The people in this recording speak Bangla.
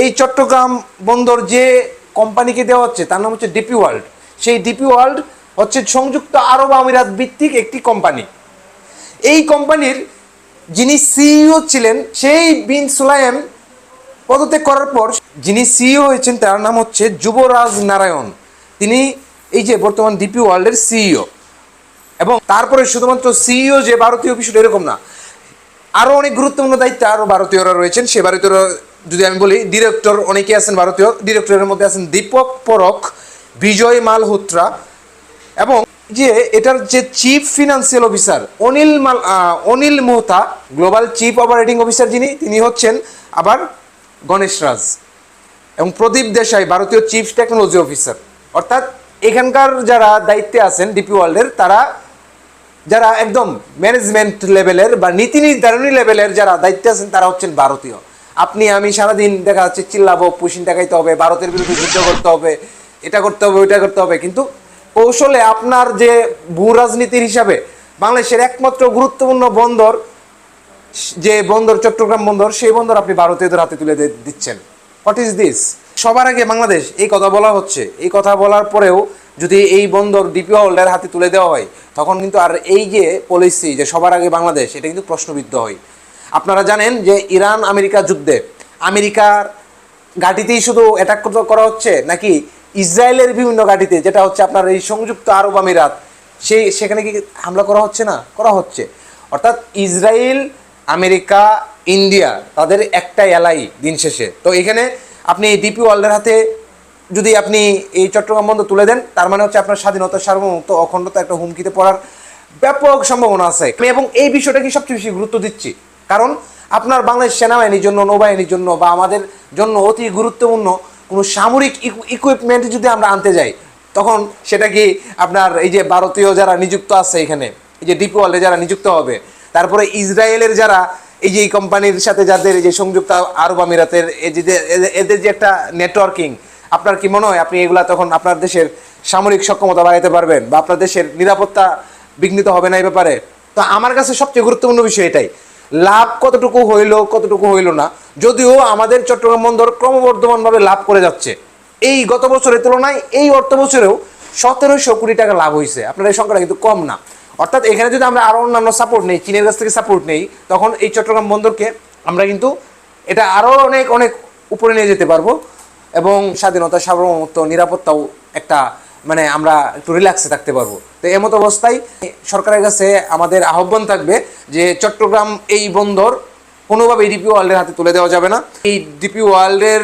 এই চট্টগ্রাম বন্দর যে কোম্পানিকে দেওয়া হচ্ছে তার নাম হচ্ছে ডিপি ওয়ার্ল্ড। সেই ডিপি ওয়ার্ল্ড হচ্ছে সংযুক্ত আরব আমিরাত ভিত্তিক একটি কোম্পানি। এই কোম্পানির যিনি সিইও ছিলেন সেই বিন সুলাইম পদত্যাগ করার পর যিনি সিইও হয়েছেন তার নাম হচ্ছে যুবরাজ নারায়ণ। তিনি এই যে বর্তমান ডিপি ওয়ার্ল্ডের সিইও। এবং তারপরে শুধুমাত্র সিইও যে ভারতীয় বিষয়টা এরকম না, আরও অনেক গুরুত্বপূর্ণ দায়িত্বে আরও ভারতীয়রা রয়েছেন। সে ভারতীয়রা যদি আমি বলি, ডিরেক্টর অনেকে আছেন ভারতীয়। ডিরেক্টরের মধ্যে আছেন দীপক পরখ, বিজয় মালহোত্রা, এবং যে এটার যে chief financial officer Anil Mohta, global chief operating officer যিনি, তিনি হচ্ছেন আবার গণেশ রাজ, এবং প্রদীপ দেশাই ভারতীয় চিফ টেকনোলজি অফিসার। অর্থাৎ এখানকার যারা দায়িত্বে আছেন ডিপি ওয়ার্ল্ডের, তারা যারা একদম ম্যানেজমেন্ট লেভেলের বা নীতি নির্ধারণী লেভেলের যারা দায়িত্বে আছেন তারা হচ্ছেন ভারতীয়। আপনি আমি সারাদিন দেখা যাচ্ছে চিল্লাবো, পুশিন দেখাইতে হবে, ভারতের বিরুদ্ধে যুদ্ধ করতে হবে, এটা করতে হবে, ওইটা করতে হবে, কিন্তু কৌশলে আপনার যে ভূ রাজনীতির হিসাবে বাংলাদেশের একমাত্র গুরুত্বপূর্ণ বন্দর, যে বন্দর চট্টগ্রাম বন্দর, সেই বন্দর আপনি ভারতীয়দের হাতে তুলে দিচ্ছেন। What is this? সবার আগে বাংলাদেশ এই কথা বলা হচ্ছে, এই কথা বলার পরেও যদি এই বন্দর ডিপি ওয়ার্ল্ডের হাতে তুলে দেওয়া হয়, তখন কিন্তু আর এই যে পলিসি যে সবার আগে বাংলাদেশ, এটা কিন্তু প্রশ্নবিদ্ধ হয়। আপনারা জানেন যে ইরান আমেরিকা যুদ্ধে আমেরিকার ঘাঁটিতেই শুধু অ্যাটাক করা হচ্ছে, নাকি ইসরায়েলের বিভিন্ন ঘাঁটিতে, যেটা হচ্ছে আপনার এই সংযুক্ত আরব আমিরাত, সেখানে কি হামলা করা হচ্ছে না? করা হচ্ছে। অর্থাৎ ইসরায়েল, আমেরিকা, ইন্ডিয়া তাদের একটাই এলাই দিন শেষে। তো এখানে আপনি ডিপি ওয়ার্ল্ডের হাতে যদি আপনি এই চট্টগ্রাম বন্দর তুলে দেন, তার মানে হচ্ছে আপনার স্বাধীনতা, সার্বভৌমত্ব, অখণ্ডতা একটা হুমকিতে পড়ার ব্যাপক সম্ভাবনা আছে। এবং এই বিষয়টাকে সবচেয়ে বেশি গুরুত্ব দিচ্ছি, কারণ আপনার বাংলাদেশ সেনাবাহিনীর জন্য, নৌবাহিনীর জন্য বা আমাদের জন্য অতি গুরুত্বপূর্ণ কোনো সামরিক ইকুইপমেন্ট যদি আমরা আনতে যাই, তখন সেটা কি আপনার এই যে ভারতীয় যারা নিযুক্ত আছে এখানে, এই যে ডিপি ওয়ার্ল্ডে যারা নিযুক্ত হবে, তারপরে ইসরায়েলের যারা এই যে এই কোম্পানির সাথে যাদের এই যে সংযুক্ত আরব আমিরাতের এদের যে একটা নেটওয়ার্কিং, আপনার কি মনে হয় আপনি এগুলা তখন আপনার দেশের সামরিক সক্ষমতা বাড়াতে পারবেন বা আপনার দেশের নিরাপত্তা বিঘ্নিত হবে না এই ব্যাপারে? তো আমার কাছে সবচেয়ে গুরুত্বপূর্ণ বিষয় এটাই। লাভ কতটুকু হইল না, যদিও আমাদের চট্টগ্রাম বন্দর ক্রমবর্ধমানভাবে লাভ করে যাচ্ছে। এই গত বছরের তুলনায় এই অর্থ বছরেও 1700 কোটি টাকা লাভ হয়েছে। আপনার এই সংখ্যাটা কিন্তু কম না। অর্থাৎ এখানে যদি আমরা আরও অন্যান্য সাপোর্ট নেই, চীনের কাছ থেকে সাপোর্ট নেই, তখন এই চট্টগ্রাম বন্দরকে আমরা কিন্তু এটা আরও অনেক অনেক উপরে নিয়ে যেতে পারবো, এবং স্বাধীনতা, সার্বভৌমত্ব, নিরাপত্তাও একটা মানে আমরা একটু রিল্যাক্সে থাকতে পারবো। তো এমত অবস্থায় সরকারের কাছে আমাদের আহ্বান থাকবে যে চট্টগ্রাম এই বন্দর কোনোভাবেই ডিপি ওয়ার্ল্ডের হাতে তুলে দেওয়া যাবে না। এই ডিপি ওয়ার্ল্ডের